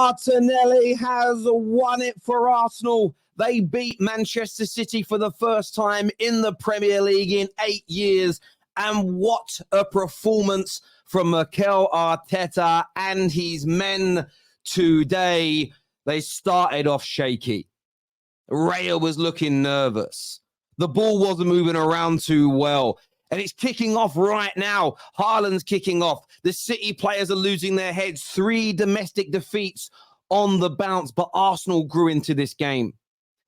Martinelli has won it for Arsenal. They beat Manchester City for the first time in the Premier League in 8 years. And what a performance from Mikel Arteta and his men today. They started off shaky. Raya was looking nervous. The ball wasn't moving around too well. And it's kicking off right now. Haaland's kicking off. The City players are losing their heads. 3 domestic defeats on the bounce, but Arsenal grew into this game.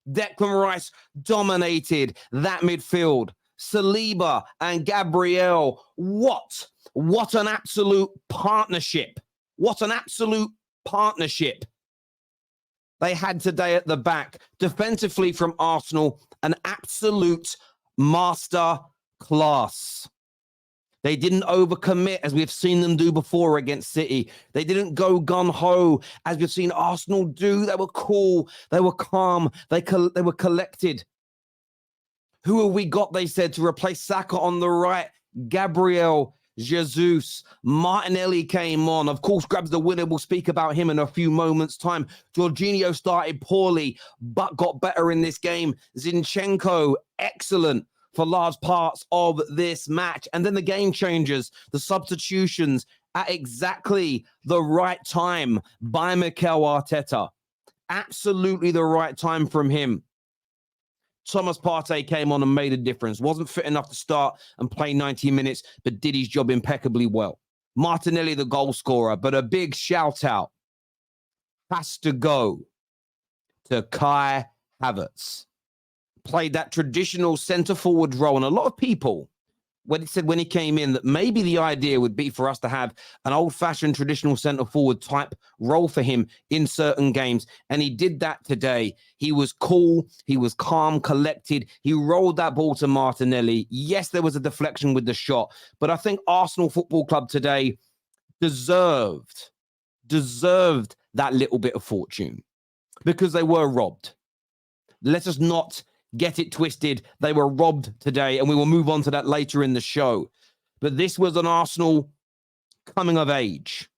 Declan Rice dominated that midfield. Saliba and Gabriel. What an absolute partnership. What an absolute partnership they had today at the back. Defensively from Arsenal, an absolute master class. They didn't overcommit as we've seen them do before against City. They didn't go gun-ho as we've seen Arsenal do. They were cool. They were calm. They were collected. Who have we got, they said, to replace Saka on the right? Gabriel Jesus. Martinelli came on. Of course, grabs the winner. We'll speak about him in a few moments' time. Jorginho started poorly, but got better in this game. Zinchenko, excellent for large parts of this match. And then the game changers, the substitutions at exactly the right time by Mikel Arteta. Absolutely the right time from him. Thomas Partey came on and made a difference. Wasn't fit enough to start and play 90 minutes, but did his job impeccably well. Martinelli, the goal scorer, but a big shout out has to go to Kai Havertz. Played that traditional centre-forward role. And a lot of people, when he came in, that maybe the idea would be for us to have an old-fashioned traditional centre-forward type role for him in certain games. And he did that today. He was cool. He was calm, collected. He rolled that ball to Martinelli. Yes, there was a deflection with the shot. But I think Arsenal Football Club today deserved that little bit of fortune because they were robbed. Let us not get it twisted. They were robbed today, and we will move on to that later in the show. But this was an Arsenal coming of age.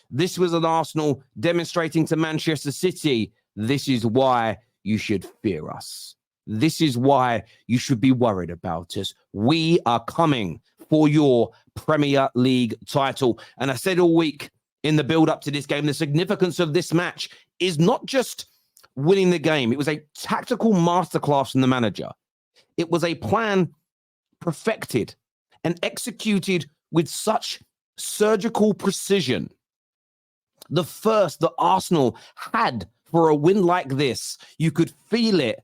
This was an Arsenal demonstrating to Manchester City, this is why you should fear us. This is why you should be worried about us. We are coming for your Premier League title. And I said all week in the build-up to this game, the significance of this match is not just winning the game. It was a tactical masterclass from the manager. It was a plan perfected and executed with such surgical precision. The first that Arsenal had for a win like this, you could feel it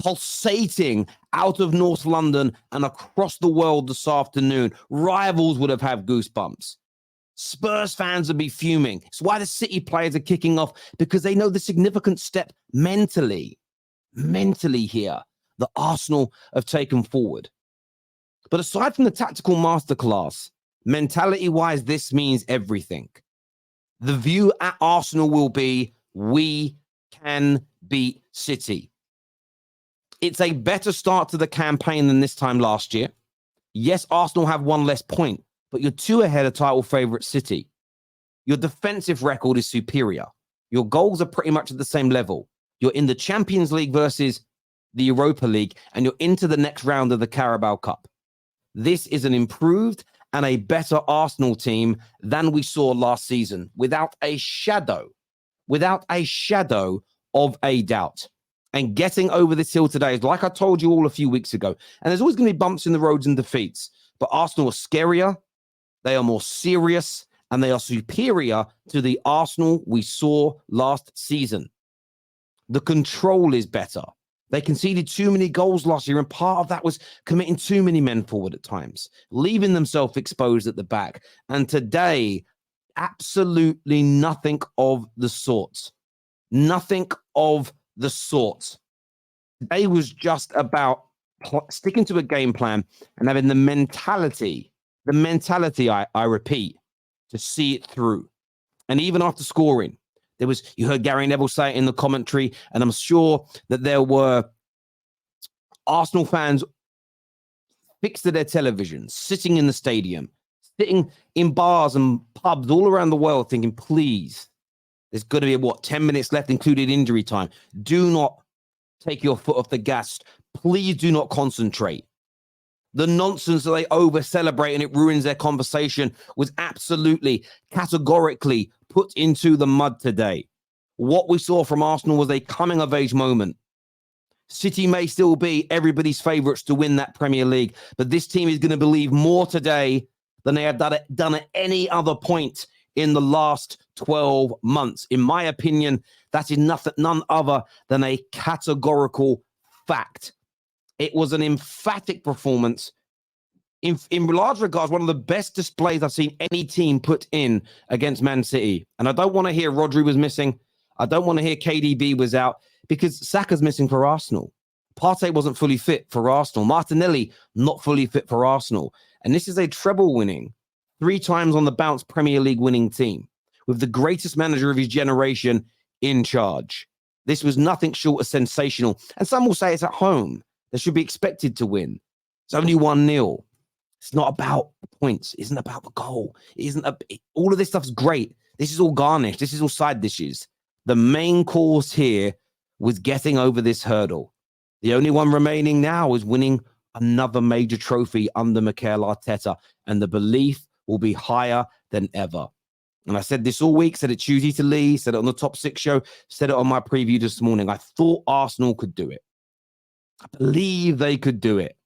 pulsating out of North London and across the world this afternoon. Rivals would have had goosebumps. Spurs fans would be fuming. It's why the City players are kicking off, because they know the significant step mentally here that Arsenal have taken forward. But aside from the tactical masterclass, mentality-wise, this means everything. The view at Arsenal will be, we can beat City. It's a better start to the campaign than this time last year. Yes, Arsenal have 1 less point, but you're 2 ahead of title favourite City. Your defensive record is superior. Your goals are pretty much at the same level. You're in the Champions League versus the Europa League, and you're into the next round of the Carabao Cup. This is an improved and a better Arsenal team than we saw last season, without a shadow of a doubt. And getting over this hill today is, like I told you all a few weeks ago, and there's always going to be bumps in the roads and defeats, but Arsenal are scarier. They are more serious, and they are superior to the Arsenal we saw last season. The control is better. They conceded too many goals last year, and part of that was committing too many men forward at times, leaving themselves exposed at the back. And today, absolutely nothing of the sort. Nothing of the sort. Today was just about sticking to a game plan and having the mentality, I repeat, to see it through. And even after scoring, you heard Gary Neville say it in the commentary, and I'm sure that there were Arsenal fans fixed to their televisions, sitting in the stadium, sitting in bars and pubs all around the world thinking, please, There's going to be, 10 minutes left, including injury time. Do not take your foot off the gas. Please do not concentrate. The nonsense that they over-celebrate and it ruins their conversation was absolutely, categorically put into the mud today. What we saw from Arsenal was a coming-of-age moment. City may still be everybody's favourites to win that Premier League, but this team is going to believe more today than they have done at any other point in the last 12 months. In my opinion, that is none other than a categorical fact. It was an emphatic performance. In large regards, one of the best displays I've seen any team put in against Man City. And I don't want to hear Rodri was missing. I don't want to hear KDB was out, because Saka's missing for Arsenal. Partey wasn't fully fit for Arsenal. Martinelli not fully fit for Arsenal. And this is a treble winning, 3 times on the bounce Premier League winning team with the greatest manager of his generation in charge. This was nothing short of sensational. And some will say it's at home. They should be expected to win. It's only 1-0. It's not about the points. It isn't about the goal. All of this stuff's great. This is all garnish. This is all side dishes. The main cause here was getting over this hurdle. The only one remaining now is winning another major trophy under Mikel Arteta, and the belief will be higher than ever. And I said this all week, said it Tuesday to Lee, said it on the Top 6 show, said it on my preview this morning. I thought Arsenal could do it. I believe they could do it.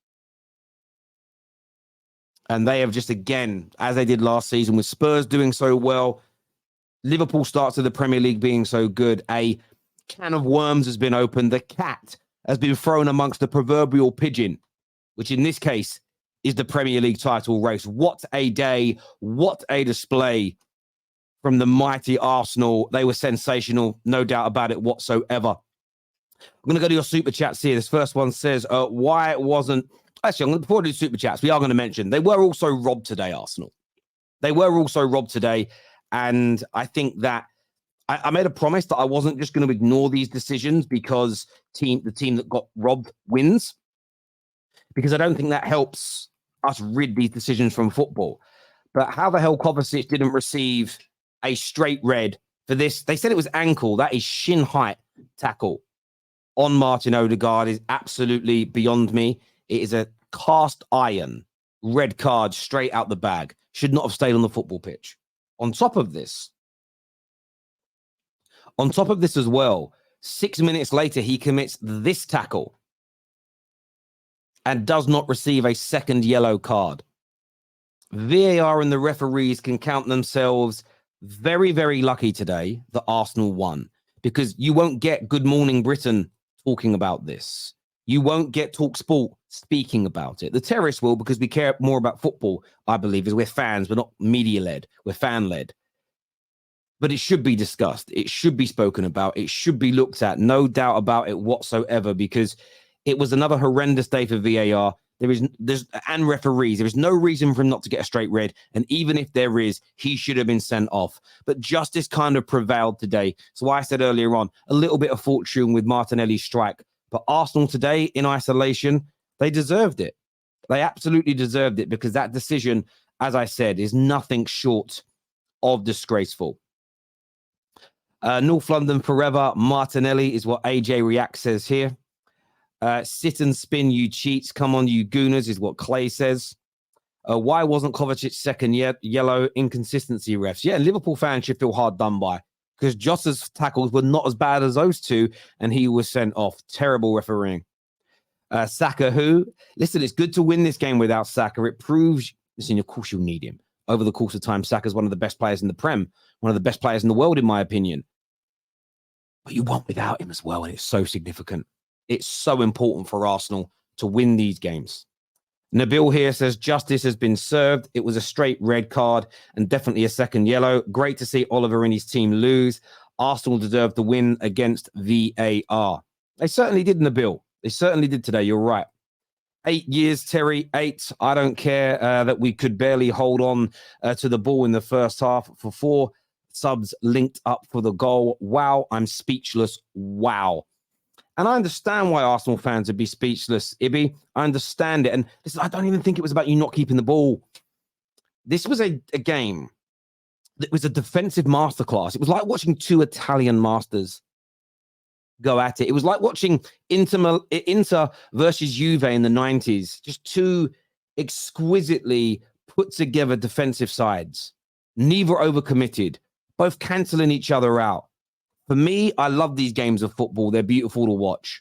And they have just, again, as they did last season, with Spurs doing so well, Liverpool starts to the Premier League being so good, a can of worms has been opened. The cat has been thrown amongst the proverbial pigeon, which in this case is the Premier League title race. What a day. What a display from the mighty Arsenal. They were sensational, no doubt about it whatsoever. I'm going to go to your super chats here. This first one says, why it wasn't... Actually, before I do super chats, we are going to mention they were also robbed today, Arsenal. They were also robbed today. And I think that I made a promise that I wasn't just going to ignore these decisions because the team that got robbed wins, because I don't think that helps us rid these decisions from football. But how the hell Kovacic didn't receive a straight red for this? They said it was ankle. That is shin height tackle on Martin Odegaard is absolutely beyond me. It is a cast iron red card straight out the bag. Should not have stayed on the football pitch. On top of this as well, 6 minutes later, he commits this tackle and does not receive a second yellow card. VAR and the referees can count themselves very, very lucky today that Arsenal won, because you won't get Good Morning Britain talking about this. You won't get TalkSport speaking about it. The Terrace will, because we care more about football, I believe, as we're fans. We're not media-led. We're fan-led. But it should be discussed. It should be spoken about. It should be looked at. No doubt about it whatsoever, because it was another horrendous day for VAR. And referees. There is no reason for him not to get a straight red. And even if there is, he should have been sent off. But justice kind of prevailed today. So why I said earlier on, a little bit of fortune with Martinelli's strike. But Arsenal today, in isolation, they deserved it. They absolutely deserved it, because that decision, as I said, is nothing short of disgraceful. North London forever. Martinelli is what AJ React says here. Sit and spin, you cheats. Come on, you gooners, is what Clay says. Why wasn't Kovacic second yellow? Inconsistency, refs. Yeah, Liverpool fans should feel hard done by, because Jota's tackles were not as bad as those two, and he was sent off. Terrible refereeing. Saka, who? Listen, it's good to win this game without Saka. It proves, listen, of course you'll need him. Over the course of time, Saka's one of the best players in the Prem, one of the best players in the world, in my opinion. But you want without him as well, and it's so significant. It's so important for Arsenal to win these games. Nabil here says, justice has been served. It was a straight red card and definitely a second yellow. Great to see Oliver and his team lose. Arsenal deserved the win against VAR. They certainly did, Nabil. They certainly did today. You're right. 8 years, Terry, 8. I don't care that we could barely hold on to the ball in the first half for 4 subs linked up for the goal. Wow, I'm speechless. Wow. And I understand why Arsenal fans would be speechless, Ibby. I understand it. And listen, I don't even think it was about you not keeping the ball. This was a game it was a defensive masterclass. It was like watching two Italian masters go at it. It was like watching Inter versus Juve in the 90s. Just two exquisitely put together defensive sides. Neither overcommitted, both cancelling each other out. For me, I love these games of football. They're beautiful to watch.